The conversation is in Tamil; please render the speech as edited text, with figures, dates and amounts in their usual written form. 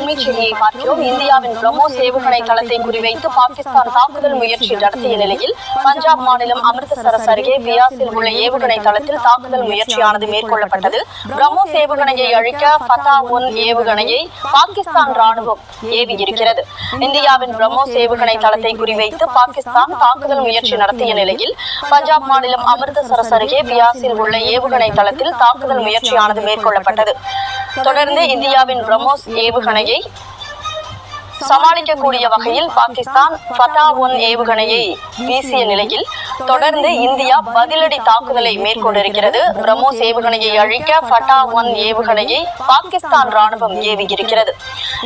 அண்மைச் செய்தியை பார்க்கிறோம். இந்தியாவின் பிரம்மோஸ் ஏவுகணை தளத்தை குறிவைத்து பாகிஸ்தான் தாக்குதல் முயற்சி நடத்திய நிலையில் பஞ்சாப் மாநிலம் அமிர்தசரஸ் அருகே பியாஸில் உள்ள ஏவுகணை தளத்தில் தாக்குதல் முயற்சியானது மேற்கொள்ளப்பட்டது. பிரம்மோஸ் ஏவுகணையை அழிக்க ஃபதா-1 ஏவுகணையை பாகிஸ்தான் ராணுவம் ஏவியிருக்கிறது. இந்தியாவின் பிரம்மோஸ் ஏவுகணை தளத்தை குறிவைத்து பாகிஸ்தான் தாக்குதல் முயற்சி நடத்திய நிலையில் பஞ்சாப் மாநிலம் அமிர்தசரஸ் அருகே பியாஸில் உள்ள ஏவுகணை தளத்தில் தாக்குதல் முயற்சியானது மேற்கொள்ளப்பட்டது. தொடர்ந்து இந்தியாவின் பிரம்மோஸ் ஏவுகணையை சமாளிக்கக்கூடிய வகையில் பாகிஸ்தான் ஃபதா-1 ஏவுகணையை வீசிய நிலையில் தொடர்ந்து இந்தியா பதிலடி தாக்குதலை மேற்கொண்டிருக்கிறது. பிரம்மோஸ் ஏவுகணையை அழிக்க ஃபதா-1 ஏவுகணையை பாகிஸ்தான் ராணுவம் ஏவியிருக்கிறது.